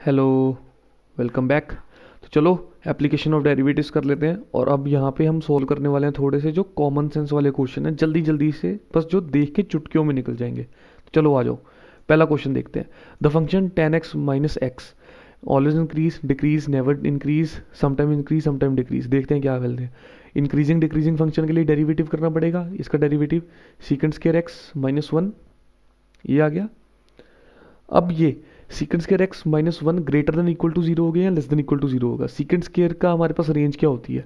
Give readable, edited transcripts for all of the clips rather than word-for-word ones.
Hello, welcome back. तो चलो application of derivatives कर लेते हैं। और अब यहाँ पे हम सोल्व करने वाले हैं थोड़े से जो कॉमन सेंस वाले क्वेश्चन हैं, जल्दी जल्दी से, बस जो देख के चुटकियों में निकल जाएंगे। तो चलो आ जाओ, पहला क्वेश्चन देखते हैं। The function tan x minus x always increase decrease never increase sometime decrease. देखते हैं क्या वैल्यू है। इंक्रीजिंग डिक्रीजिंग फंक्शन के लिए डेरिवेटिव करना पड़ेगा। इसका derivative secant square X minus one, ये आ गया। अब ये secant square X minus one greater than equal to zero हो गया या less than equal to zero होगा। सीकेंड स्केयर का हमारे पास रेंज क्या होती है?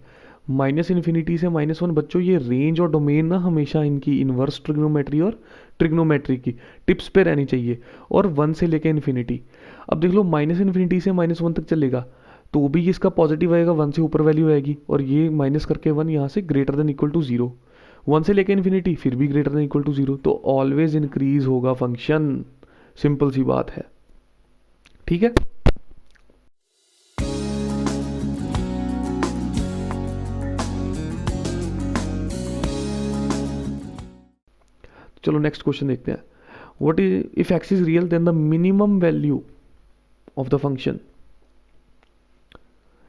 माइनस इन्फिनिटी से माइनस वन। बच्चों ये रेंज और डोमेन ना हमेशा इनकी इन्वर्स ट्रिग्नोमेट्री और ट्रिग्नोमेट्री की टिप्स पे रहनी चाहिए, और वन से लेकर इन्फिनिटी। अब देख लो, माइनस इन्फिनिटी से माइनस वन तक चलेगा तो भी इसका पॉजिटिव आएगा, वन से ऊपर वैल्यू आएगी, और ये माइनस करके वन यहाँ से greater than equal to zero. One से लेकर इन्फिनिटी फिर भी greater than equal to zero, तो ऑलवेज इंक्रीज होगा फंक्शन। सिंपल सी बात है, ठीक है। चलो नेक्स्ट क्वेश्चन देखते हैं। What is if x is real then the minimum value of the function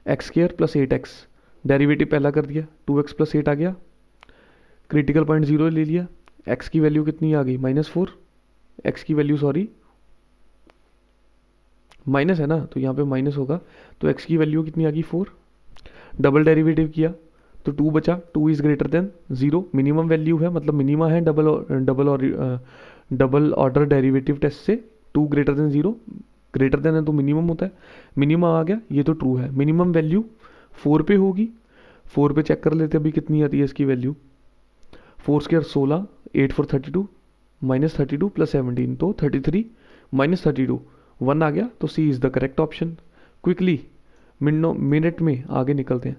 x square plus eight x. Derivative पहला कर दिया, टू एक्स प्लस एट आ गया, क्रिटिकल पॉइंट जीरो ले लिया। एक्स की वैल्यू कितनी आ गई? Minus four. एक्स की वैल्यू सॉरी माइनस है ना, तो यहाँ पे माइनस होगा, तो एक्स की वैल्यू कितनी आ गई? फोर। डबल डेरिवेटिव किया तो टू बचा, two is greater than zero. Minimum value है, मतलब मिनिमा है डबल ऑर्डर डेरिवेटिव टेस्ट से। Two greater than zero, greater than है तो मिनिमम होता है, मिनिमम आ गया, ये तो ट्रू है। मिनिमम वैल्यू फोर पे होगी, फोर पे चेक कर लेते हैं अभी कितनी आती है इसकी value. Four square 16, eight four 32, minus 32 plus 17 तो 33 माइनस 32, वन आ गया, तो C is the correct option. Quickly minute में आगे निकलते हैं।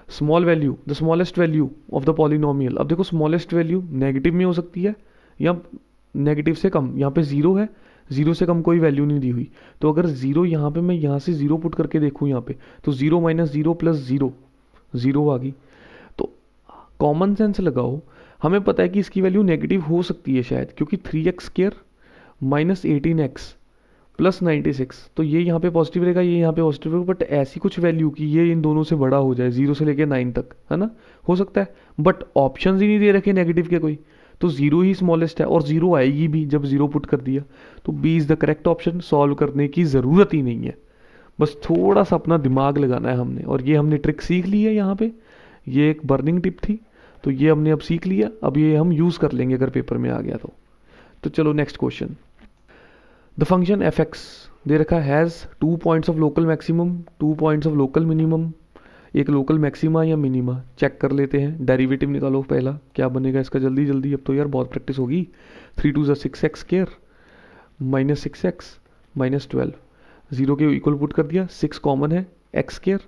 Small value, the smallest value of the polynomial. अब देखो स्मॉलेस्ट वैल्यू नेगेटिव में हो सकती है या नेगेटिव से कम। यहाँ पे जीरो है, जीरो से कम कोई वैल्यू नहीं दी हुई, तो अगर जीरो यहाँ पे मैं यहाँ से जीरो पुट करके देखूँ यहाँ पे, तो zero minus zero plus zero, zero आ गई। तो कॉमन सेंस लगाओ, हमें पता है कि इसकी वैल्यू नेगेटिव हो सकती है शायद, क्योंकि three x square minus eighteen x plus 96, तो ये यहाँ पे पॉजिटिव रहेगा, ये यहाँ पे पॉजिटिव रहेगा, बट ऐसी कुछ वैल्यू की ये इन दोनों से बड़ा हो जाए, जीरो से लेके 9 तक, है ना, हो सकता है। बट ऑप्शन ही नहीं दे रखे नेगेटिव के कोई, तो जीरो ही स्मॉलेस्ट है, और जीरो आएगी भी जब जीरो पुट कर दिया, तो B is the correct option. Solve करने की ज़रूरत ही नहीं है, बस थोड़ा सा अपना दिमाग लगाना है हमने, और ये हमने ट्रिक सीख ली है यहाँ पे। ये एक बर्निंग टिप थी, तो ये हमने अब सीख लिया, अब ये हम यूज़ कर लेंगे अगर पेपर में आ गया तो चलो next question. The function F X दे रखा has two points of local maximum, two points of local minimum, एक लोकल मैक्सिमा या मिनिमा। चेक कर लेते हैं, डेरिवेटिव निकालो पहला, क्या बनेगा इसका जल्दी जल्दी, अब तो यार बहुत प्रैक्टिस होगी। थ्री टू ज़ा six X square minus six X minus 12, zero के इक्वल पुट कर दिया, सिक्स कॉमन है, X square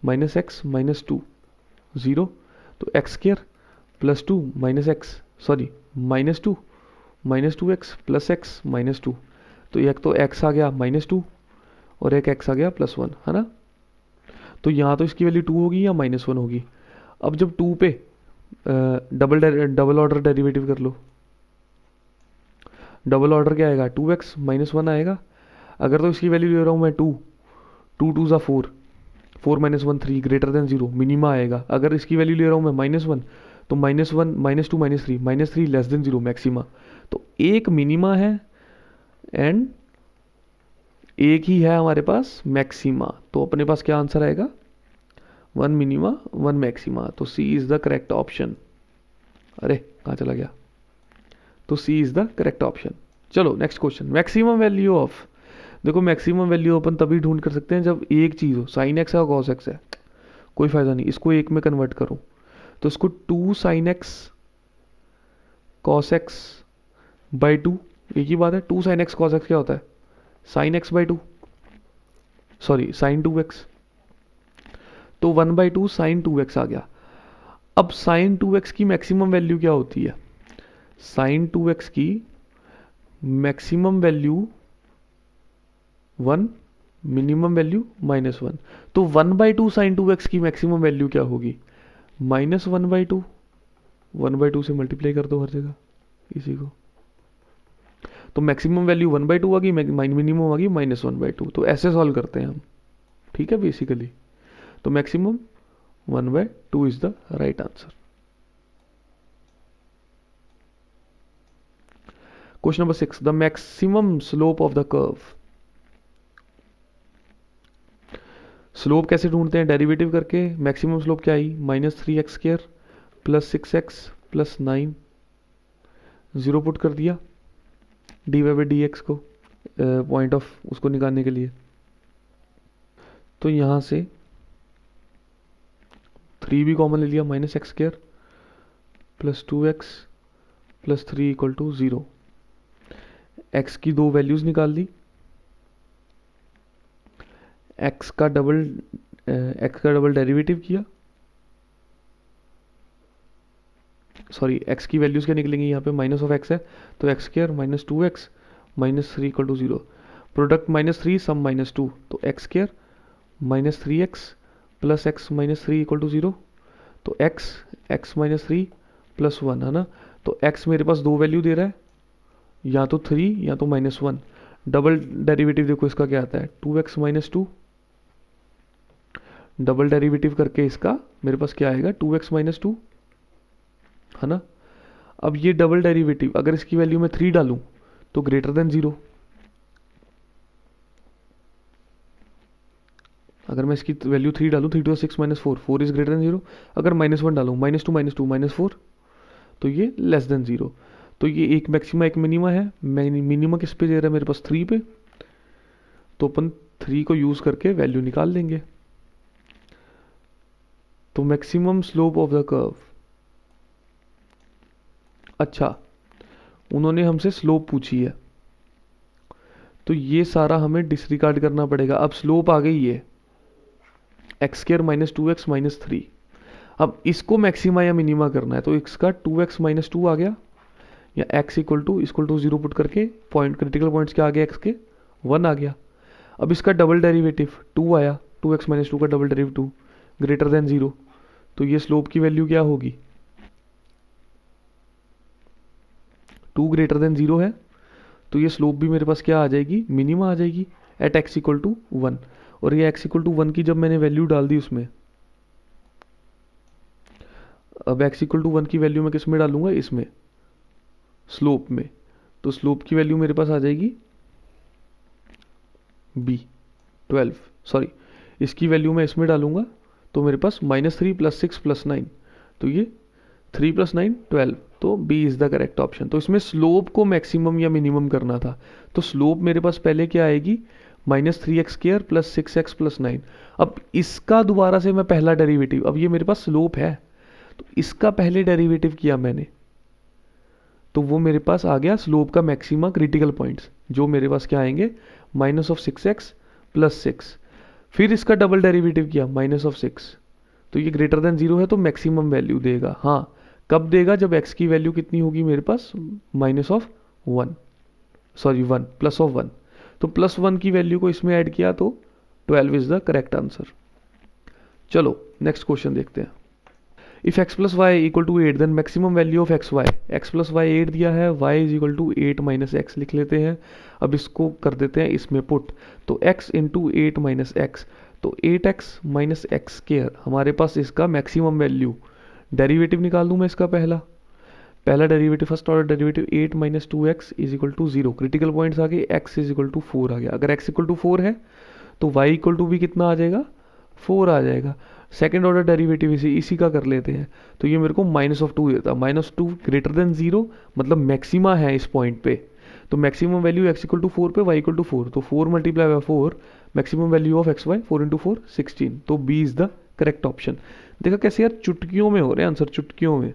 minus X minus two, zero, तो X square plus two minus X sorry minus two x plus X minus two, तो एक तो x आ गया minus two और एक x आ गया प्लस वन, है ना। तो यहाँ तो इसकी वैल्यू टू होगी या माइनस वन होगी। अब जब टू पे डबल ऑर्डर डेरिवेटिव कर लो, डबल ऑर्डर क्या आएगा? टू एक्स माइनस वन आएगा। अगर तो इसकी वैल्यू ले रहा हूँ मैं टू, टू टू ज़ा four, four minus one three greater than zero, minima आएगा। अगर इसकी वैल्यू ले रहा हूँ मैं माइनस वन, तो minus one minus two minus three less than zero, maxima. तो एक मिनिमा है एंड एक ही है हमारे पास मैक्सिमा, तो अपने पास क्या आंसर आएगा? वन मिनिमा वन मैक्सिमा, तो C is the correct option. अरे कहाँ चला गया? तो C is the correct option. चलो next question. Maximum value of, देखो मैक्सिमम वैल्यू अपन तभी ढूंढ कर सकते हैं जब एक चीज़ हो, साइन एक्स है और कॉस एक्स है, कोई फ़ायदा नहीं, इसको एक में कन्वर्ट करो, तो इसको two sine x cos x by two, एक ही बात है। Two sine x cos x क्या होता है? Sine x by two, sorry sine two x, तो one by two sine two x आ गया। अब साइन टू एक्स की मैक्सिमम वैल्यू क्या होती है? साइन टू एक्स की maximum value one, minimum value minus one, तो one by two sine two x की मैक्सिमम वैल्यू क्या होगी? Minus one by to, one by to से मल्टीप्लाई कर दो हर जगह इसी को, तो मैक्सिमम वैल्यू 1/2 आ गई, मिनिमम आ गई -1/2। तो ऐसे सॉल्व करते हैं हम, ठीक है बेसिकली। तो maximum 1/2 is the right answer. Question number 6, the maximum slope of the curve. Slope कैसे ढूंढते हैं? डेरिवेटिव करके। मैक्सिमम स्लोप क्या आई? -3x² + 6x + 9, 0 पुट कर दिया dy/dx को, पॉइंट ऑफ उसको निकालने के लिए। तो यहाँ से 3 भी कॉमन ले लिया, -x² + 2x + 3 = 0। x की दो वैल्यूज निकाल ली, x का डबल डेरिवेटिव किया, सॉरी x की वैल्यूज क्या निकलेंगी यहाँ पे? -x है तो x² - 2x - 3 = 0। प्रोडक्ट -3 सम -2, तो x² - 3x + x - 3 = 0। तो x - 3 + 1 है ना। तो x मेरे पास दो वैल्यू दे रहा है, या तो 3 या तो -1। डबल डेरिवेटिव देखो इसका क्या आता है? 2x - 2, डबल डेरिवेटिव करके इसका मेरे पास क्या आएगा? 2x - 2 है ना। अब ये डबल डेरिवेटिव अगर इसकी वैल्यू में 3 डालूं तो ग्रेटर देन 0। अगर मैं इसकी वैल्यू 3 डालूं, 3 × 6 - 4, 4 इज ग्रेटर देन 0। अगर -1 डालूं, -2 - 2 -4, तो ये लेस देन 0। तो ये एक मैक्सिमा एक मिनिमा है। मिनिमा किस पे दे रहा है? मेरे पास 3 पे। तो अपन 3 को यूज करके वैल्यू निकाल लेंगे। तो maximum slope of the curve, अच्छा उन्होंने हमसे स्लोप पूछी है, तो ये सारा हमें डिसरिगार्ड करना पड़ेगा। अब स्लोप आ गई है x² - 2x - 3। अब इसको मैक्सिमा या मिनिमा करना है, तो इसका 2x - 2 आ गया, या x = 0 पुट करके पॉइंट, क्रिटिकल पॉइंट्स क्या आ गया? x के 1 आ गया। अब इसका डबल डेरिवेटिव 2 आया, 2x - 2 का डबल डेरिवेटिव 2 ग्रेटर देन 0। तो ये स्लोप की वैल्यू क्या होगी? 2 ग्रेटर देन 0 है, तो ये स्लोप भी मेरे पास क्या आ जाएगी? मिनिमा आ जाएगी एट x = 1। और ये x = 1 की जब मैंने वैल्यू डाल दी उसमें, अब x = 1 की वैल्यू मैं किस में डालूंगा? इसमें, स्लोप में। तो स्लोप की वैल्यू मेरे पास आ जाएगी b 12, सॉरी इसकी वैल्यू मैं इसमें डालूंगा, तो मेरे पास -3 + 6 + 9, तो ये 3 + 9 12। तो B is the correct option. तो इसमें स्लोप को मैक्सिमम या मिनिमम करना था, तो स्लोप मेरे पास पहले क्या आएगी? -3x² + 6x + 9। अब इसका दोबारा से मैं पहला डेरिवेटिव, अब ये मेरे पास स्लोप है तो इसका पहले डेरिवेटिव किया मैंने, तो वो मेरे पास आ गया स्लोप का मैक्सिमा क्रिटिकल पॉइंट्स, जो मेरे पास क्या आएंगे? -6x + 6। फिर इसका डबल डेरिवेटिव किया -6, तो ये ग्रेटर देन 0 है, तो मैक्सिमम वैल्यू देगा। हाँ, कब देगा? जब x की वैल्यू कितनी होगी मेरे पास? -1, सॉरी 1 +1। तो +1 की वैल्यू को इसमें ऐड किया, तो 12 इज द करेक्ट आंसर। चलो नेक्स्ट क्वेश्चन देखते हैं। If x + y = 8, then maximum value of x y। x + y 8 दिया है, y = 8 - x लिख लेते हैं। अब इसको कर देते हैं इसमें पुट, तो x × 8 - x, तो 8x - x² हमारे पास इसका मैक्सिमम वैल्यू। डेरिवेटिव निकाल दूं मैं इसका पहला derivative, first order derivative 8 - 2x = 0। Critical points आ गए, x = 4 आ गया। अगर x = 4 है तो y = भी कितना आ जाएगा? 4 आ जाएगा। सेकेंड ऑर्डर डेरिवेटिव इसी का कर लेते हैं, तो ये मेरे को -2 देता है। -2 ग्रेटर देन 0 मतलब मैक्सिमा है इस पॉइंट पे, तो मैक्सिमम वैल्यू x = 4 पे, y = 4, तो 4 × 4 maximum value of x y 4 × 4 16। तो B is the correct option. देखा कैसे यार चुटकियों में हो रहे हैं आंसर, चुटकियों में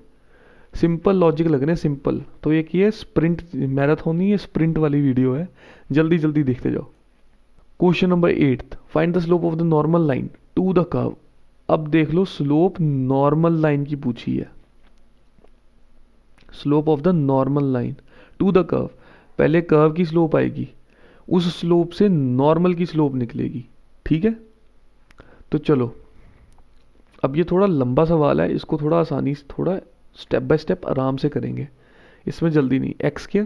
सिंपल लॉजिक लग रहे हैं, सिंपल। तो एक ये स्प्रिंट मैराथन नहीं है, स्प्रिंट वाली वीडियो है, जल्दी जल्दी देखते जाओ। Question number 8, find the slope of the normal line to the curve. अब देख लो, स्लोप नॉर्मल लाइन की पूछी है, slope of the normal line to the curve. पहले कर्व की स्लोप आएगी, उस स्लोप से नॉर्मल की स्लोप निकलेगी, ठीक है। तो चलो, अब ये थोड़ा लंबा सवाल है, इसको थोड़ा आसानी से, थोड़ा स्टेप बाय स्टेप आराम से करेंगे, इसमें जल्दी नहीं। x²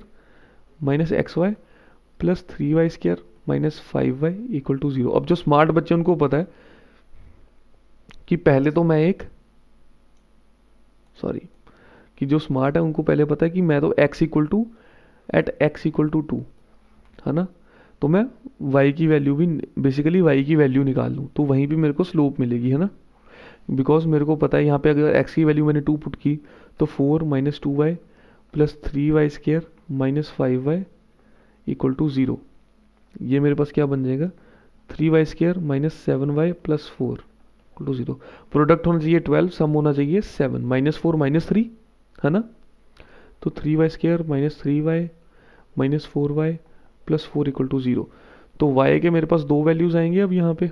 minus x y plus 3y² minus 5y equal to 0। अब जो स्मार्ट बच्चे उनको पता है कि पहले तो मैं एक सॉरी कि जो स्मार्ट है उनको पहले पता है कि मैं तो x equal to eight x equal to 2 है ना, तो मैं y की वैल्यू भी बेसिकली y की वैल्यू निकाल लूँ तो वहीं पे मेरे को स्लोप मिलेगी, है ना, बिकॉज मेरे को पता है यहाँ पे अगर x की वैल्यू मैंने 2 पुट की तो 4 minus 2y plus 3y² minus 5y equal to 0। ये मेरे पास क्या बन जाएगा, 3y² minus 7y plus 4 equal to 0। Product होना चाहिए 12, सम होना चाहिए 7, माइनस 4 माइनस 3 है ना, तो 3y² minus 3y minus 4y plus 4 equal to 0। तो y के मेरे पास दो वैल्यूज़ आएंगे अब यहाँ पे,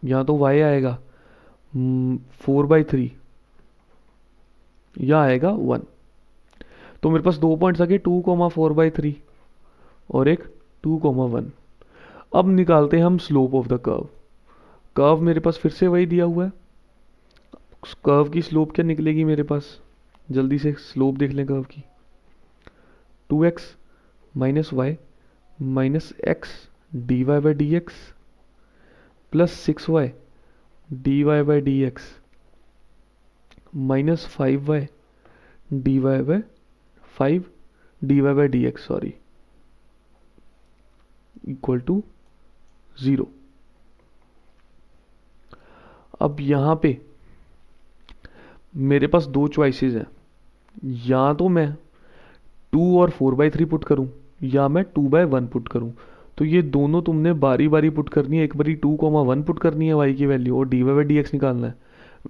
यहाँ तो y आएगा 4/3 या आएगा 1। तो मेरे पास 2 पॉइंट्स आ गए 2,4/3 और एक 2,1। अब निकालते हैं हम slope of the curve. Curve मेरे पास फिर से वही दिया हुआ है, कर्व की स्लोप क्या निकलेगी मेरे पास, जल्दी से स्लोप देख लें कर्व की, 2x minus y minus x d Y by d x plus 6y d Y by d x minus 5y d Y by 5 d Y by d x sorry equal to 0। अब यहाँ पे मेरे पास दो choices हैं, या तो मैं 2 और 4/3 पुट करूँ या मैं 2/1 पुट करूँ। तो ये दोनों तुमने बारी बारी पुट करनी है, एक बारी 2,1 पुट करनी है y की वैल्यू और d Y by d x निकालना है,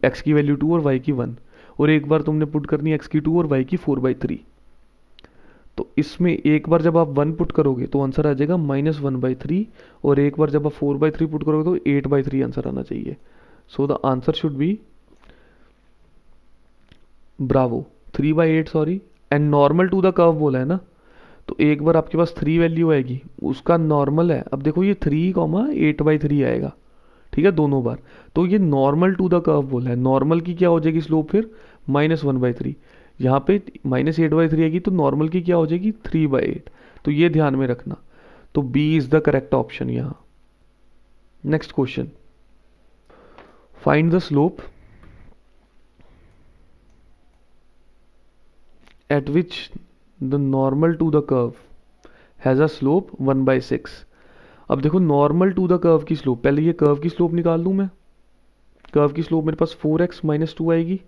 x की वैल्यू 2 और y की 1, और एक बार तुमने पुट करनी है x की 2 और y की 4/3। तो इसमें एक बार जब आप 1 पुट करोगे तो आंसर आ जाएगा -1/3, और एक बार जब आप 4/3 पुट करोगे तो 8/3 आंसर आना चाहिए। So the answer should be bravo 3/8 sorry, and normal to the curve बोला है ना, तो एक बार आपके पास 3 वैल्यू आएगी उसका नॉर्मल है। अब देखो ये 3,8/3 आएगा, ठीक है, दोनों बार, तो ये नॉर्मल टू द कर्व बोला है। नॉर्मल की क्या हो जाएगी स्लोप फिर -1/3, यहाँ पे -8/3 आएगी तो नॉर्मल की क्या हो जाएगी 3/8। तो ये ध्यान में रखना, तो B is the correct option यहाँ। Next question, find the slope at which the normal to the curve has a slope 1/6। अब देखो नॉर्मल टू द कर्व की स्लोप, पहले ये कर्व की स्लोप निकाल लूँ मैं। कर्व की स्लोप मेरे पास 4x माइनस 2 आएगी,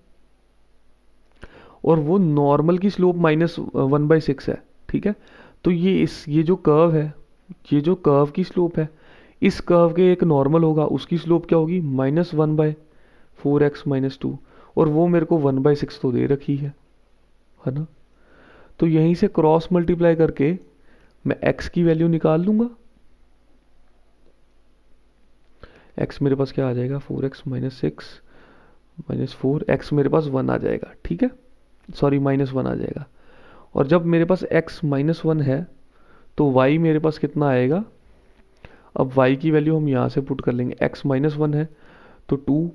और वो नॉर्मल की स्लोप -1/6 है, ठीक है। तो ये जो कर्व है, ये जो कर्व की स्लोप है, इस कर्व के एक नॉर्मल होगा, उसकी स्लोप क्या होगी -1/4x माइनस 2, और वो मेरे को 1/6 तो दे रखी है ना। तो यहीं से क्रॉस मल्टीप्लाई करके मैं x की वैल्यू निकाल लूंगा। x मेरे पास क्या आ जाएगा 4x माइनस 6 माइनस 4, x मेरे पास 1 आ जाएगा, ठीक है, सॉरी -1 आ जाएगा। और जब मेरे पास x -1 है तो y मेरे पास कितना आएगा, अब y की वैल्यू हम यहाँ से पुट कर लेंगे, x -1 है तो 2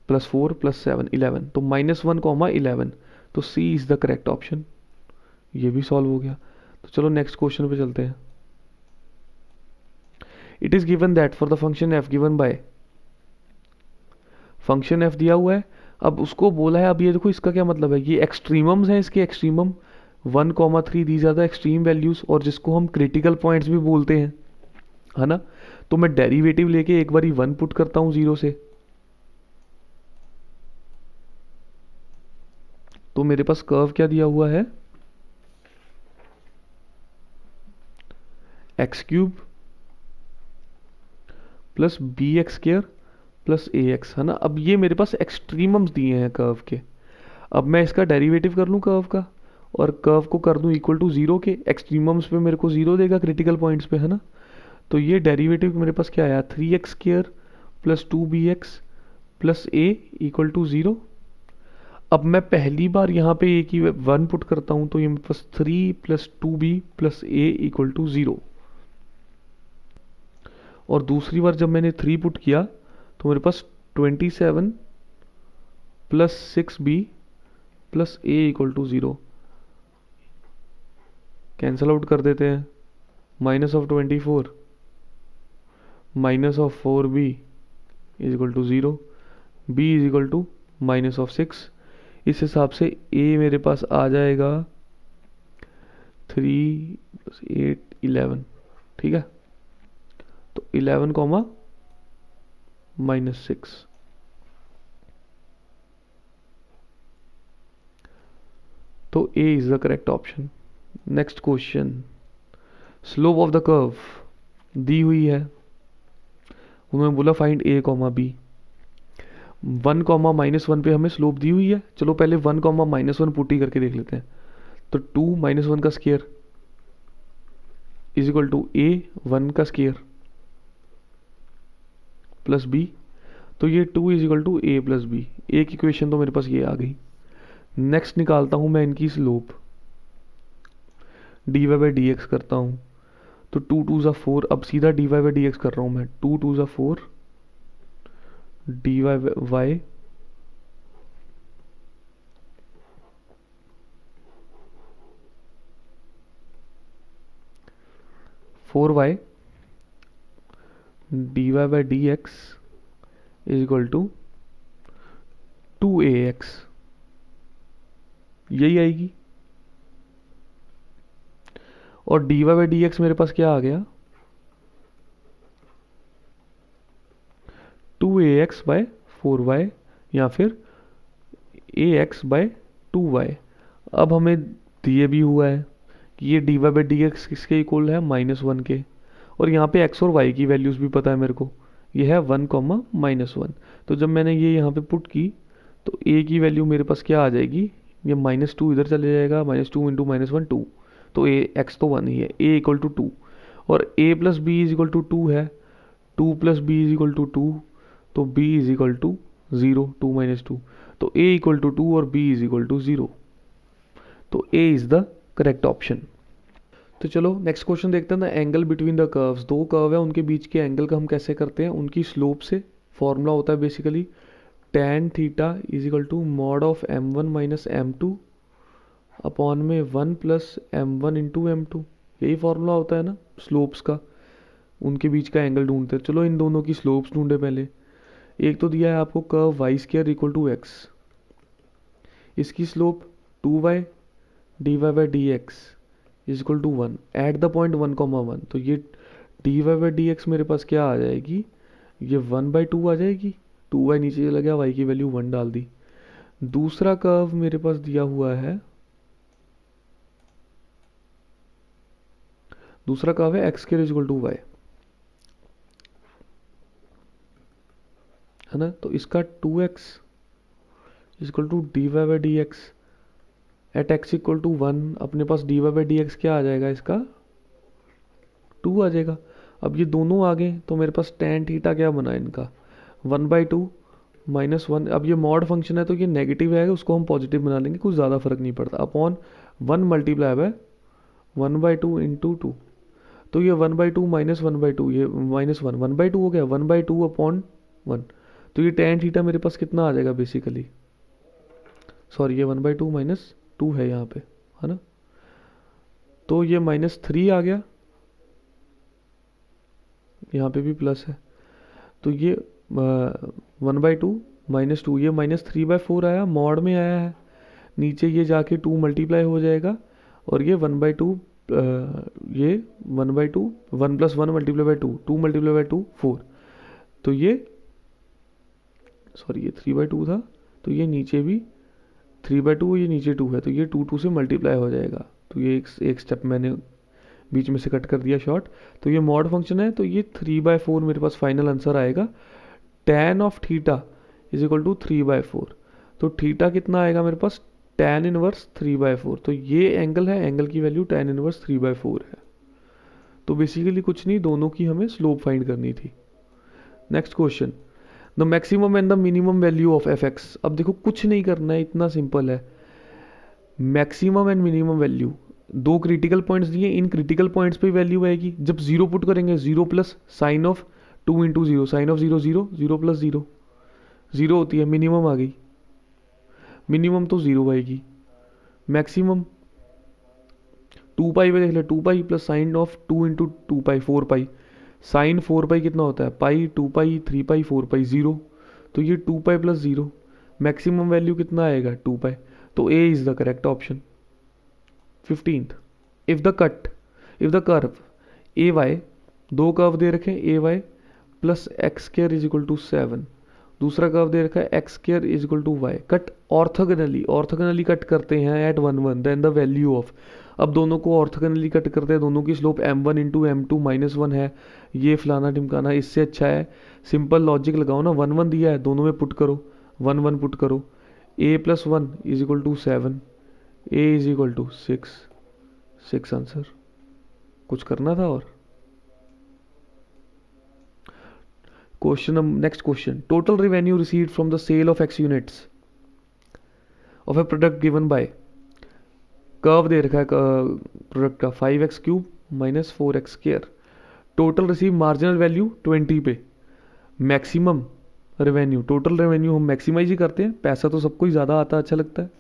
+ 4 + 7 11, तो -1, 11, तो C is the correct option. ये भी सॉल्व हो गया। तो चलो नेक्स्ट क्वेश्चन पे चलते हैं। It is given that for the function f given by, function f दिया हुआ है, अब उसको बोला है, अब ये देखो इसका क्या मतलब है, ये एक्सट्रीमम्स हैं, इसके extremum 1,3 these are the extreme values, और जिसको हम क्रिटिकल पॉइंट्स भी बोलते हैं, है ना। तो मैं डेरिवेटिव लेके एक बारी 1 पुट करता हूँ 0 से, तो मेरे पास कर्व क्या दिया हुआ है, x³ plus bx² plus ax, है ना। अब ये मेरे पास एक्सट्रीमम्स दिए हैं कर्व के। अब मैं इसका डेरिवेटिव कर लूँ कर्व का, और कर्व को कर दूँ इक्वल टू 0 के, एक्सट्रीमम्स पे मेरे को 0 देगा क्रिटिकल पॉइंट्स पे, है ना। तो ये डेरिवेटिव मेरे पास क्या आया 3x² plus 2bx plus a equal to 0। अब मैं पहली बार यहाँ पे a की 1 पुट करता हूँ, तो ये मेरे पास 3 + 2b plus a equal to 0, और दूसरी बार जब मैंने 3 पुट किया तो मेरे पास 27 + 6b plus a equal to 0। Cancel out कर देते हैं, minus of 24 minus of 4b is equal to 0, b is equal to minus of 6। इस हिसाब से a मेरे पास आ जाएगा 3 + 8 11, ठीक है। तो 11 कॉमा -6, तो A is the correct option. Next question, slope of the curve दी हुई है, उन्होंने बोला फाइंड A, B। 1, -1 पे हमें स्लोप दी हुई है। चलो पहले 1, -1 पुट्टी करके देख लेते हैं। तो 2 - 1 का square is equal to A 1 का स्क्वायर प्लस B। तो ये 2 is equal to A plus B। एक इक्वेशन तो मेरे पास ये आ गई। नेक्स्ट निकालता हूँ मैं इनकी स्लोप, dy/dx करता हूँ। तो 2 2 ज़ा 4, अब सीधा dy/dx कर रहा हूँ मैं। 2 2 ज़ा 4 dy 4y dy/dx is equal to 2ax, यही आएगी। और dy/dx मेरे पास क्या आ गया, 2ax/4y या फिर ax/2y। अब हमें दिए भी हुआ है कि ये dy/dx किसके इक्वल है, -1 के। और यहाँ पे x और y की वैल्यूज़ भी पता है मेरे को, ये है 1, -1। तो जब मैंने ये यहाँ पे पुट की तो a की वैल्यू मेरे पास क्या आ जाएगी, ये -2 इधर चले जाएगा, -2 × -1 2। तो x तो 1 ही है, a इक्वल टू 2। और a plus B is equal to 2 है, 2 plus B is equal to 2। तो b इज इक्वल टू 0, 2 - 2। तो a इक्वल टू 2 और b इज इक्वल टू 0। तो a is the correct option. तो चलो नेक्स्ट क्वेश्चन देखते हैं। The angle between the curves, दो कर्व है उनके बीच के एंगल का हम कैसे करते हैं, उनकी स्लोप से। फॉर्मूला होता है basically tan theta is equal to mod of m1 - m2 upon में 1 + m1 × m2। यही फॉर्मूला होता है ना स्लोप्स का, उनके बीच का एंगल ढूंढते हैं। चलो इन दोनों की स्लोप्स ढूंढे पहले। एक तो दिया है आपको curve y² equal to x, इसकी slope 2y dy/dx is equal to 1 at the point 1, 1। तो ये dy/dx मेरे पास क्या आ जाएगी, ये 1/2 आ जाएगी। 2y नीचे चला गया, y की वैल्यू 1 डाल दी। दूसरा कर्व मेरे पास दिया हुआ है, दूसरा कर्व है x² is equal to y, है ना। तो इसका 2x is equal to dy/dx at x equal to 1। अपने पास dy/dx क्या आ जाएगा, इसका 2 आ जाएगा। अब ये दोनों आ गए तो मेरे पास tan थीटा क्या बना इनका, 1/2 -1। अब ये मॉड फंक्शन है तो ये नेगेटिव है, उसको हम पॉजिटिव बना लेंगे, कुछ ज़्यादा फर्क नहीं पड़ता। Upon 1 multiply by 1/2 × 2। तो ये 1/2 - 1/2, ये -1 1/2 हो गया, 1/2 अपॉन 1। तो ये tan थीटा मेरे पास कितना आ जाएगा बेसिकली, सॉरी ये 1/2 - 2 है यहाँ पे, है ना। तो ये -3 आ गया, यहाँ पे भी प्लस है। तो ये 1/2 - 2, ये -3/4 आया, मॉड में आया है। नीचे ये जाके 2 मल्टीप्लाई हो जाएगा और ये 1/2, ये 1/2 1 + 1 मल्टीप्लाई बाय 2, 2 मल्टीप्लाई बाय 2 4। तो ये सॉरी ये 3/2 था, तो ये नीचे भी 3/2, ये नीचे 2 है, तो ये 2 से मल्टीप्लाई हो जाएगा। तो ये एक स्टेप मैंने बीच में से कट कर दिया शॉर्ट। तो ये मॉड फंक्शन है, तो ये 3/4 मेरे पास फाइनल आंसर आएगा। tan of theta is equal to 3/4। तो थीटा कितना आएगा मेरे पास, tan इनवर्स 3/4। तो ये एंगल है, एंगल की वैल्यू tan इनवर्स 3/4 है। तो बेसिकली कुछ नहीं, दोनों की हमें स्लोप फाइंड करनी थी। Next question, the maximum and the minimum value of f(x). अब देखो कुछ नहीं करना है, इतना सिंपल है। मैक्सिमम एंड मिनिमम वैल्यू, दो क्रिटिकल पॉइंट्स दिए, इन क्रिटिकल पॉइंट्स पे वैल्यू आएगी। जब 0 पुट करेंगे, 0 plus sine of 2 × 0, sine of 0 0, 0 + 0 0 होती है, मिनिमम आ गई। मिनिमम तो 0 आएगी। मैक्सिमम टू पाई पे देख ले, 2 pi plus sine of 2 into 2 pi 4 pi, sine 4 pi कितना होता है, पाई 2 पाई 3 पाई 4 पाई 0, तो ये 2 पाई प्लस 0, मैक्सिमम वैल्यू कितना आएगा 2 पाई, तो A is the correct option. 15th, if the curve a y, दो कर्व दे रखे a y plus x square is equal to 7, दूसरा कर्व दे रखा है x square is equal to y, cut orthogonally cut करते हैं at 1 1, then the value of, अब दोनों को ऑर्थोगोनली कट करते हैं, दोनों की स्लोप m1 इंटू m2 -1 है, ये फलाना टिमकाना, इससे अच्छा है सिंपल लॉजिक लगाओ ना, 1 1 दिया है दोनों में पुट करो, 1 1 पुट करो, a plus 1 is equal to 7, a is equal to 6 answer. कुछ करना था और next question, total revenue received from the sale of x units of a product given by, curve दे रखा है प्रोडक्ट का 5x³ minus 4x², total receive marginal value 20 पे, maximum revenue, total revenue हम मैक्सिमाइज ही करते हैं, पैसा तो सबको ही ज़्यादा आता अच्छा लगता है,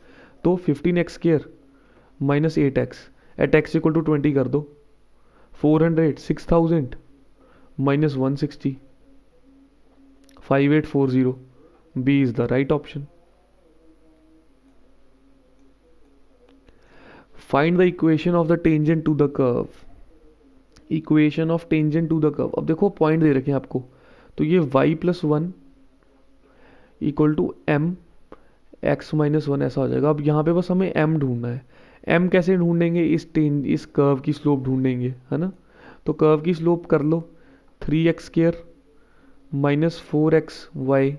तो 15x² minus 8x at x equal to 20 कर दो, 400 6000 minus 160 5840, B is the right option. Find the equation of the tangent to the curve, equation of tangent to the curve, अब देखो पॉइंट दे रखे हैं आपको, तो ये y plus 1 equal to m x minus 1 ऐसा हो जाएगा। अब यहाँ पे बस हमें m ढूंढना है, m कैसे ढूंढेंगे, इस कर्व की स्लोप ढूंढेंगे, है ना, तो कर्व की स्लोप कर लो 3x² minus 4xy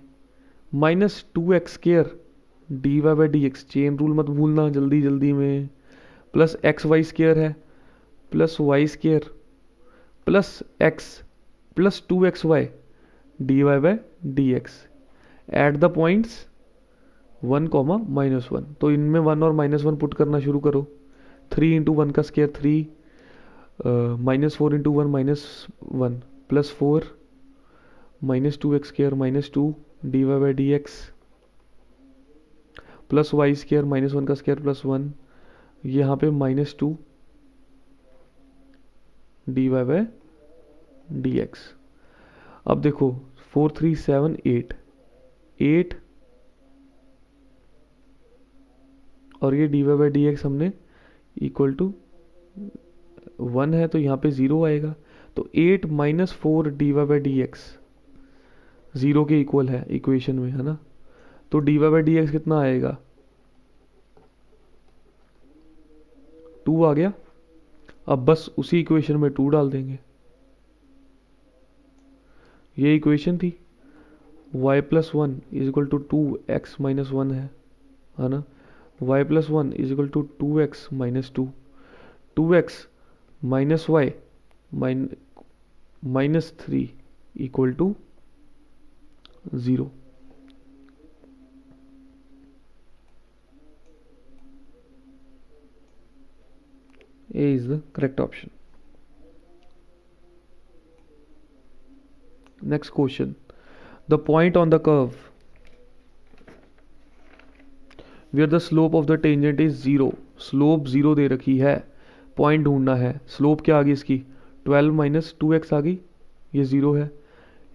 minus 2x² dy/dx, chain rule मत भूलना जल्दी जल्दी में, प्लस xy² है plus y² plus x plus 2xy dy/dx, at the points 1, -1, तो इनमें 1 और -1 पुट करना शुरू करो, 3 इंटू 1 का square 3, -4 into 1 -1 plus 4 minus 2x² minus 2 dy/dx plus y² -1 का स्क्वायर प्लस 1, यहाँ पे -2 dy/dx। अब देखो 4 3 7 8 और ये dy/dx हमने इक्वल टू 1 है, तो यहाँ पे 0 आएगा, तो 8 माइनस 4 dy/dx 0 के इक्वल है इक्वेशन में, है ना, तो dy/dx कितना आएगा 2 आ गया। अब बस उसी इक्वेशन में 2 डाल देंगे, ये इक्वेशन थी, y plus 1 is equal to 2x minus 1 है ना, y plus 1 is equal to 2x minus 2, 2x minus y minus 3 equal to 0। A is the correct option. Next question, the point on the curve where the slope of the tangent is 0, slope 0 दे रखी है, point ढूंढना है, slope क्या आ गई इसकी 12 minus 2x आ गई, ये 0 है,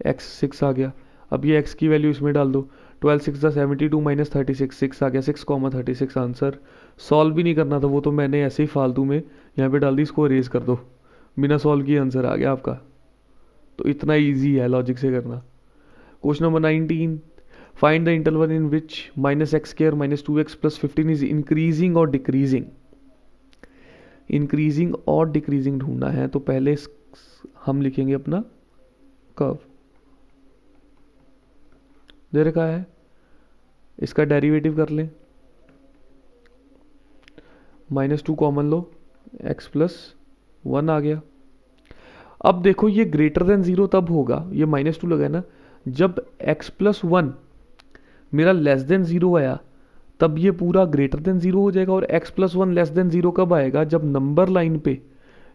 x 6 आ गया, अब ये x की वैल्यू इसमें डाल दो, 12 6 72 माइनस 36 6 आ गया, 6,36 आंसर। सॉल्व भी नहीं करना था, वो तो मैंने ऐसे ही फालतू में यहाँ पे डाल दी, इसको अरेज कर दो, बिना सॉल्व किए आंसर आ गया आपका, तो इतना इजी है लॉजिक से करना। Question number 19, find the interval in which -x² minus 2x plus 15 is increasing और डिक्रीजिंग, इंक्रीजिंग और डिक्रीजिंग ढूंढना है, तो पहले हम लिखेंगे अपना कर्व दे रखा है, इसका डेरिवेटिव कर लें, -2 कॉमन लो, x प्लस 1 आ गया। अब देखो ये ग्रेटर देन 0 तब होगा, ये -2 लगा है ना, जब x प्लस 1 मेरा लेस देन 0 आया, तब ये पूरा ग्रेटर देन 0 हो जाएगा, और x प्लस 1 लेस देन 0 कब आएगा, जब नंबर लाइन पे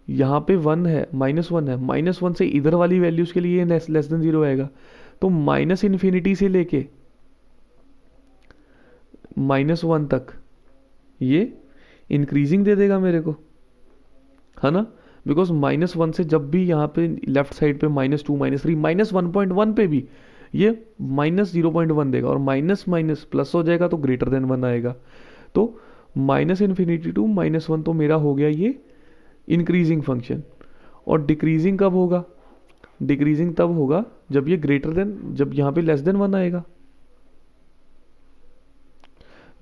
यहाँ पे 1 है -1 है, -1 से इधर वाली वैल्यूज के लिए लेस देन 0 आएगा, तो -∞ से लेके -1 तक ये इंक्रीजिंग दे देगा मेरे को, है ना, बिकॉज -1 से जब भी यहाँ पे लेफ्ट साइड पे -2 -3 -1.1 पे भी ये -0.1 देगा, और माइनस माइनस प्लस हो जाएगा तो ग्रेटर देन 1 आएगा। तो -∞ टू -1 तो मेरा हो गया ये इंक्रीजिंग फंक्शन। और डिक्रीजिंग कब होगा? डिक्रीजिंग तब होगा जब ये ग्रेटर देन, जब यहाँ पे लेस देन 1 आएगा,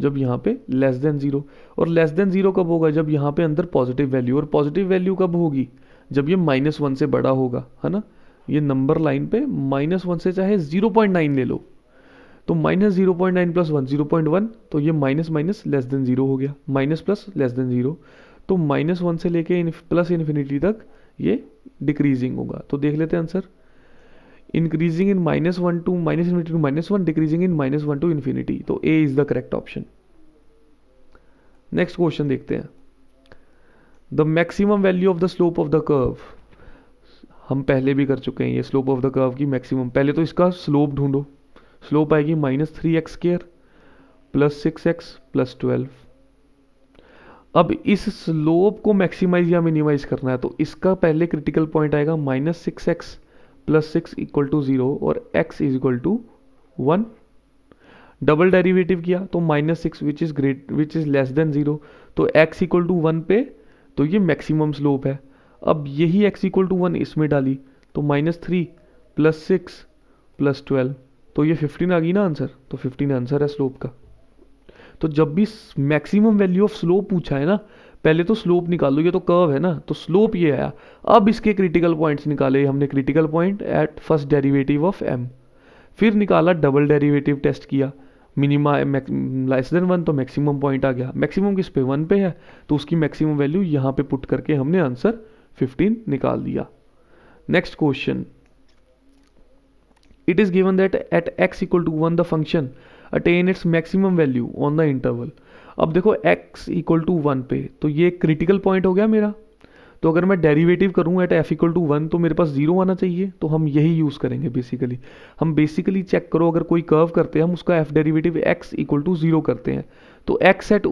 जब यहाँ पे लेस देन 0। और लेस देन 0 कब होगा? जब यहाँ पे अंदर पॉजिटिव वैल्यू। और पॉजिटिव वैल्यू कब होगी? जब ये -1 से बड़ा होगा, है ना। ये नंबर लाइन पे -1 से चाहे 0.9 ले लो, तो -0.9 प्लस 1 0.1, तो ये माइनस माइनस लेस देन 0 हो गया, माइनस प्लस लेस देन 0। तो -1 से लेके प्लस इन्फिनिटी तक ये डिक्रीजिंग होगा। तो देख लेते हैं answer, increasing in -1 to -∞ to -1, decreasing in -1 to infinity. तो A is the correct option. Next question देखते हैं, the maximum value of the slope of the curve. हम पहले भी कर चुके हैं ये स्लोप ऑफ द कर्व की मैक्सिमम। पहले तो इसका स्लोप ढूंढो। स्लोप आएगी -3x² प्लस 6x प्लस 12। अब इस स्लोप को मैक्सिमाइज या मिनिमाइज करना है, तो इसका पहले क्रिटिकल पॉइंट आएगा -6x प्लस 6 इक्वल टू 0 और x is equal to 1। Double derivative किया तो -6 विच इज लेस देन 0, तो x इक्वल टू 1 पे, तो ये मैक्सिमम स्लोप है। अब यही x इक्वल टू 1 इसमें डाली, तो -3 प्लस 6 प्लस 12, तो ये 15 आ गई ना आंसर। तो 15 आंसर है स्लोप का। तो जब भी मैक्सिमम वैल्यू ऑफ स्लोप पूछा है ना, पहले तो स्लोप निकालो, ये तो कर्व है ना, तो स्लोप ये आया। अब इसके क्रिटिकल पॉइंट्स निकाले हमने, critical point at first derivative of m, फिर निकाला डबल डेरिवेटिव टेस्ट किया, मिनिमा लेस देन 1 तो मैक्सिमम पॉइंट आ गया। मैक्सिमम किस पे? 1 पे है, तो उसकी मैक्सिमम वैल्यू यहाँ पे पुट करके हमने आंसर 15 निकाल दिया। Next question, it is given that at x equal to 1 the function attain its maximum value on the interval। अब देखो x equal to 1 पे, तो ये क्रिटिकल पॉइंट हो गया मेरा। तो अगर मैं डेरिवेटिव करूँ एट f equal to 1, तो मेरे पास 0 आना चाहिए, तो हम यही यूज़ करेंगे बेसिकली। हम बेसिकली चेक करो, अगर कोई कर्व करते हैं हम उसका f derivative x equal to 0 करते हैं, तो x at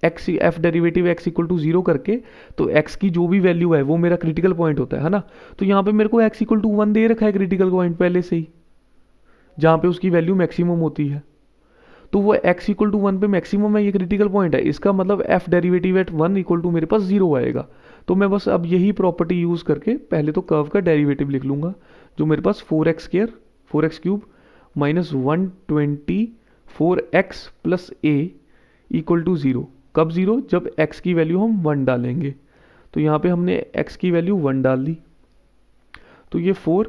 f derivative x equal to 0 करके, तो x की जो भी वैल्यू है वो मेरा क्रिटिकल पॉइंट होता है ना। तो यहाँ पे मेरे को x इक्वल टू 1 दे रखा है क्रिटिकल पॉइंट पहले से ही, जहाँ पे उसकी वैल्यू मैक्सिमम होती है। तो वो x इक्वल टू 1 पे मैक्सिमम है, ये क्रिटिकल पॉइंट है। इसका मतलब f derivative at 1 equal to मेरे पास 0 आएगा। तो मैं बस अब यही प्रॉपर्टी यूज़ करके पहले तो कर्व का डेरिवेटिव लिख लूँगा, जो मेरे पास 4x cube minus 124x plus a equal to 0। कब 0? जब x की वैल्यू हम 1 डालेंगे। तो यहाँ पे हमने x की वैल्यू 1 डाल दी, तो ये 4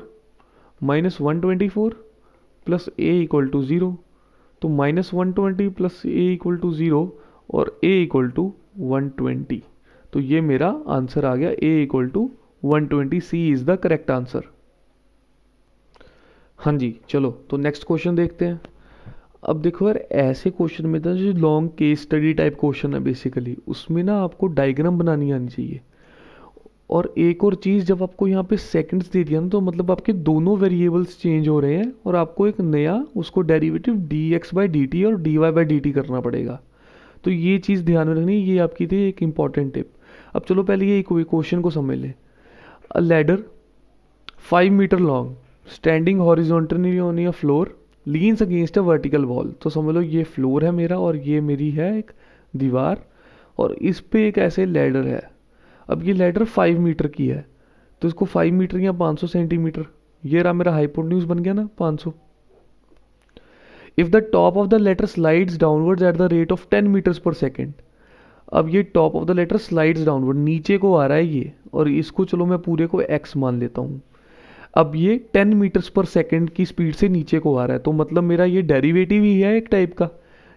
minus 124 plus a equal to 0, तो -120 प्लस a इक्वल टू 0 और a इक्वल टू 120। तो ये मेरा आंसर आ गया, a equal to 120। C is the correct answer. हाँ जी, चलो तो नेक्स्ट क्वेश्चन देखते हैं। अब देखो यार, ऐसे क्वेश्चन में था जो long case study type question है बेसिकली, उसमें ना आपको डायग्राम बनानी आनी चाहिए। और एक और चीज़, जब आपको यहाँ पे सेकंड्स दे दिया ना, तो मतलब आपके दोनों वेरिएबल्स चेंज हो रहे हैं और आपको एक नया उसको डेरिवेटिव dx/dt और dy/dt करना पड़ेगा। तो ये चीज़ ध्यान में रखनी, ये आपकी थी एक इंपॉर्टेंट टिप। अब चलो पहले ये क्वेश्चन को समझ लें। A ladder 5 metre long standing horizontally on a floor leans against a vertical wall. तो समझ लो ये फ्लोर है मेरा और ये मेरी है एक दीवार, और इस पे एक ऐसे लैडर है। अब ये लैडर 5 मीटर की है, तो इसको 5 मीटर या 500 सेंटीमीटर, ये रहा मेरा हाइपोटेन्यूज बन गया ना 500। If the top of the ladder slides downwards at the rate of 10 metres per second. अब ये top of the ladder slides downward, नीचे को आ रहा है ये, और इसको चलो मैं पूरे को x मान लेता हूँ। अब ये 10 मीटर्स पर सेकेंड की स्पीड से नीचे को आ रहा है, तो मतलब मेरा ये डेरिवेटिव ही है एक टाइप का।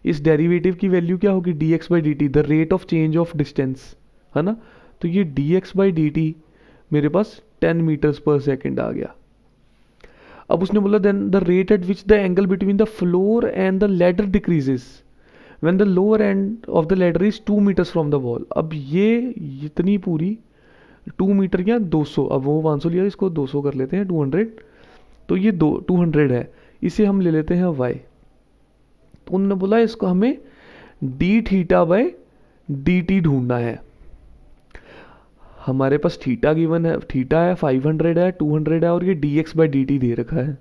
इस डेरिवेटिव की वैल्यू क्या होगी? dx/dt, the rate of change of distance, है ना। तो ये dx/dt मेरे पास 10 मीटर्स पर सेकेंड आ गया। अब उसने बोला then the rate at which the angle between the floor and the ladder decreases when the lower end of the ladder is 2 metres from the wall. अब ये इतनी पूरी 2 मीटर या 200, अब वो 500 लिया, इसको 200 कर लेते हैं, 200। तो ये 200 है, इसे हम ले लेते हैं y। तो उन्होंने बोला इसको हमें d θ/dt ढूंढना है। हमारे पास थीटा गिवन है, थीटा है 500 है 200 है और ये dx बाई dt दे रखा है,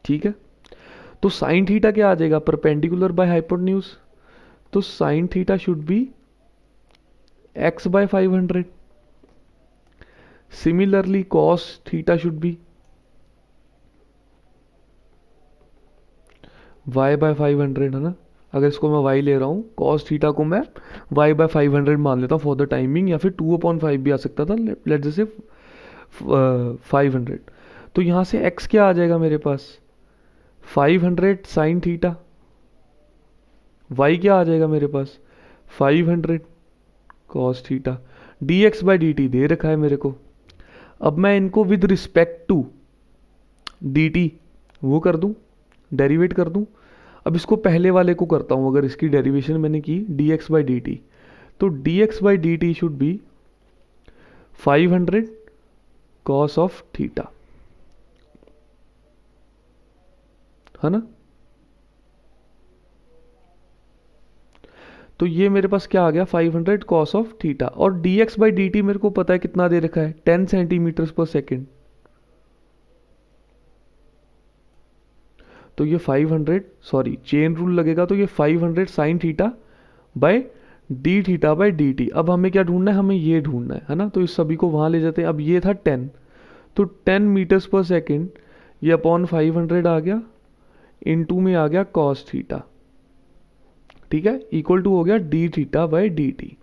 ठीक है। तो साइन थीटा क्या आ जाएगा, परपेंडिकुलर बाय हाइपोटेन्यूज, तो sine theta should be x by 500। Similarly cos theta should be y by 500, है ना। अगर इसको मैं y ले रहा हूँ, cos थीटा को मैं y बाय 500 मान लेता हूँ फॉर द टाइमिंग, या फिर 2/5 भी आ सकता था, लेट जैसे 500। तो यहाँ से x क्या आ जाएगा मेरे पास, 500 साइन थीटा, y क्या आ जाएगा मेरे पास 500 cos theta, dx by dt दे रखा है मेरे को। अब मैं इनको विद रिस्पेक्ट टू dt वो कर दूं, डेरिवेट कर दूं। अब इसको पहले वाले को करता हूं, अगर इसकी डेरिवेशन मैंने की dx बाई dt, तो dx by dt should be 500 cos of theta, है ना। तो ये मेरे पास क्या आ गया 500 cos ऑफ थीटा, और dx बाई dt मेरे को पता है कितना दे रखा है 10 सेंटीमीटर पर सेकेंड। तो ये 500, सॉरी चेन रूल लगेगा, तो ये 500 sine theta by D theta by D T. अब हमें क्या ढूंढना है, हमें ये ढूंढना है ना। तो इस सभी को वहाँ ले जाते हैं। अब ये था 10, तो 10 मीटर्स पर सेकेंड ये अपॉन 500 आ गया, इनटू में आ गया कॉस थीटा, ठीक है, इक्वल टू हो गया D theta by D T.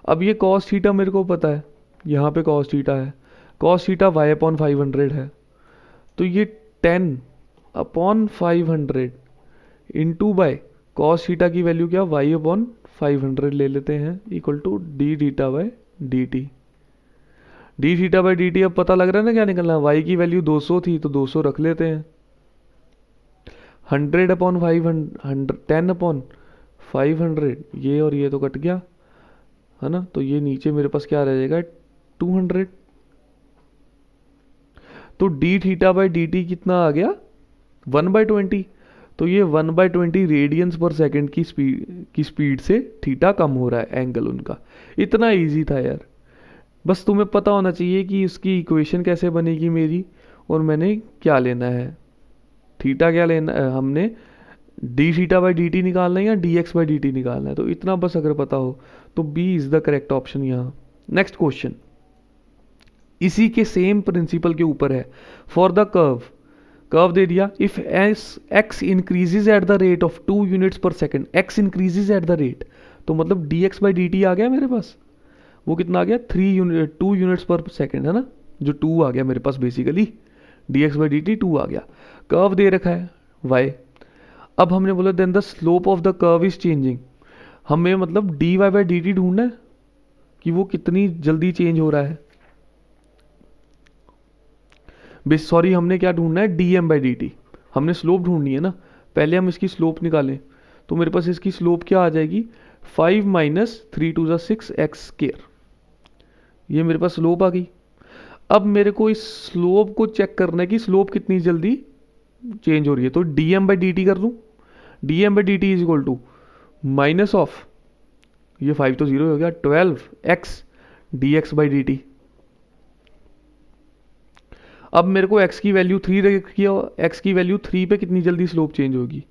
अब ये कॉस थीटा मेरे को पता है, यहाँ पे कॉस थीटा है, कॉस थीटा वाई अपॉन 500 है, तो ये 10 upon 500 into by cos theta की वैल्यू क्या वाई अपॉन 500 ले लेते हैं, equal to D theta by D T. D theta by D T अब पता लग रहा है ना क्या निकलना है, वाई की वैल्यू 200 थी तो 200 रख लेते हैं, 100 अपॉन 500, 10 अपॉन 500, ये और ये तो कट गया, है ना। तो ये नीचे मेरे पास क्या रह जाएगा 200। तो D theta by D T कितना आ गया 1/20। तो ये 1/20 रेडियंस पर सेकंड की स्पीड से थीटा कम हो रहा है एंगल उनका। इतना इजी था यार, बस तुम्हें पता होना चाहिए कि इसकी इक्वेशन कैसे बनेगी मेरी, और मैंने क्या लेना है, थीटा क्या लेना है हमने, D theta by D T निकालना है या D x by D T निकालना है। तो इतना बस अगर पता हो तो B is the correct option यहाँ। नेक्स्ट क्वेश्चन इसी के सेम प्रिंसिपल के ऊपर है। फॉर द कर्व दे दिया, if x increases at the rate of 2 units per second, x increases at the rate, तो मतलब D x by D t आ गया मेरे पास, वो कितना आ गया 2 यूनिट्स पर सेकेंड, है ना, जो 2 आ गया मेरे पास basically, d x by D T 2 आ गया। कर्व दे रखा है वाई। अब हमने बोला then the slope of the curve is changing, हमें मतलब d Y by D t ढूंढना है कि वो कितनी जल्दी चेंज हो रहा है। सॉरी हमने क्या ढूंढना है, D M by D T, हमने स्लोप ढूंढनी है ना। पहले हम इसकी स्लोप निकालें, तो मेरे पास इसकी स्लोप क्या आ जाएगी 5 minus 3 to the 6 X square, ये मेरे पास स्लोप आ गई। अब मेरे को इस स्लोप को चेक करना है कि स्लोप कितनी जल्दी चेंज हो रही है, तो D M by D T कर दूँ। D M by D T is equal to minus of, ये 5 तो 0 हो गया, 12 X D x by D T. अब मेरे को x की वैल्यू 3 रखी है, x की वैल्यू 3 पे कितनी जल्दी स्लोप चेंज होगी,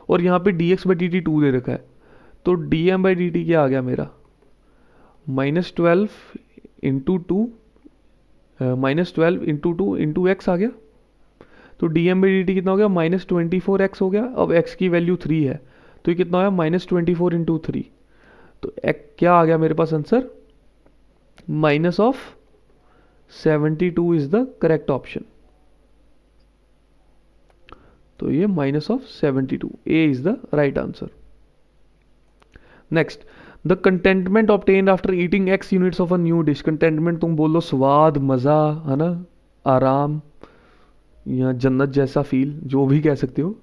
और यहाँ पे D x by D T 2 दे रखा है, तो D M by D T क्या आ गया मेरा -12 इंटू 2, -12 इंटू 2 इंटू एक्स आ गया। तो D M by D T कितना हो गया -24x हो गया। अब x की वैल्यू 3 है, तो ये कितना हो गया -24 इंटू 3, तो क्या आ गया मेरे पास answer -72 is the correct option. तो ये -72, A is the right answer. Next, the contentment obtained after eating x units of a new dish. Contentment तुम बोलो स्वाद, मज़ा, है ना, आराम या जन्नत जैसा फील, जो भी कह सकते हो।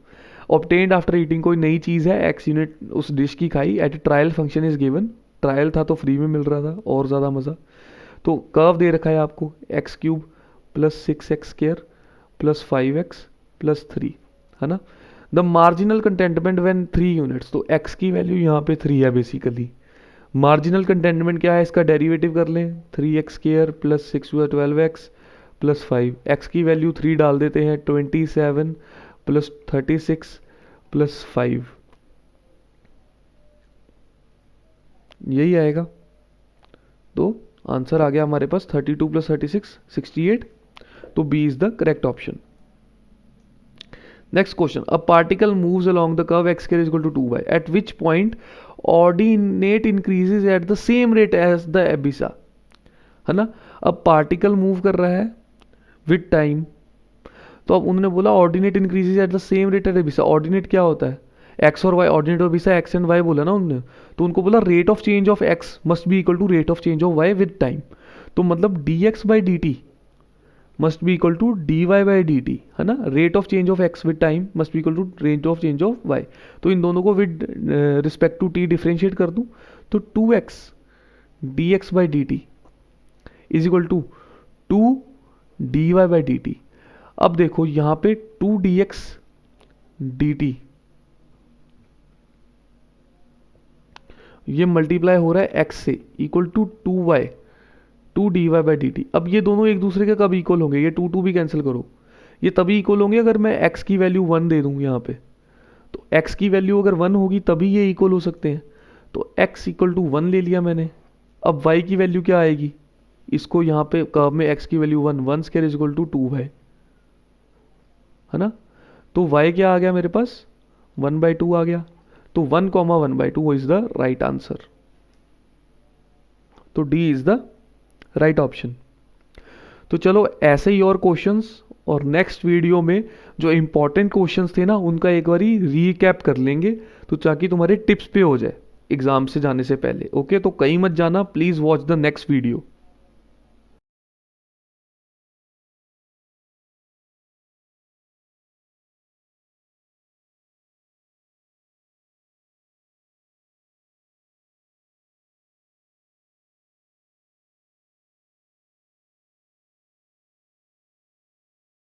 ऑब्टेन्ड आफ्टर ईटिंग, कोई नई चीज़ है, x यूनिट उस डिश की खाई, at trial function is given, trial था तो फ्री में मिल रहा था, और ज़्यादा मज़ा। तो कर्व दे रखा है आपको x³ plus 6x square plus 5x plus 3, है ना। The marginal contentment when 3 units, तो x की वैल्यू यहाँ पे 3 है बेसिकली, मार्जिनल कंटेनमेंट क्या है, इसका डेरिवेटिव कर लें, 3x² plus 6/12x plus 5, x की वैल्यू 3 डाल देते हैं, 27 प्लस 36 प्लस 5, यही आएगा। तो आंसर आ गया हमारे पास 32 प्लस 36 68, तो B is the correct option. Next question, a particle moves along the curve x square is equal to 2y at which point ordinate increases at the same rate as the abscissa, है ना। अब particle move कर रहा है with time, तो अब उन्होंने बोला ordinate increases at the same rate at abscissa. Ordinate क्या होता है, एक्स और वाई, ऑर्डिनेट और एबिसा एक्स एंड वाई बोला ना उन्होंने, तो उनको बोला rate of change of X must be equal to rate of change of Y with time. तो मतलब D x by D T must be equal to D Y by D T, है ना। Rate of change of X with time must be equal to rate of change of Y. तो इन दोनों को with respect to T differentiate कर दूँ तो 2x D x by D T is equal to 2 D Y by D T. अब देखो यहाँ पे 2 dx dt ये मल्टीप्लाई हो रहा है x से, equal to 2y 2 dy by D T. अब ये दोनों एक दूसरे के कब इक्वल होंगे, ये 2 भी कैंसिल करो, ये तभी इक्वल होंगे अगर मैं x की वैल्यू 1 दे दूँ यहाँ पे। तो x की वैल्यू अगर 1 होगी तभी ये इक्वल हो सकते हैं। तो x इक्वल टू 1 ले लिया मैंने। अब y की वैल्यू क्या आएगी, इसको यहाँ पे कर्व में x की value 1 square is equal to 2 है ना। तो y क्या आ गया मेरे पास, 1/2 आ गया। तो 1, 1/2 इज द राइट आंसर। तो D is the right option. तो चलो ऐसे ही और क्वेश्चंस, और नेक्स्ट वीडियो में जो इंपॉर्टेंट क्वेश्चंस थे ना उनका एक बारी रीकैप कर लेंगे, तो ताकि तुम्हारे टिप्स पे हो जाए एग्जाम से जाने से पहले। ओके, तो कहीं मत जाना, please watch the next video.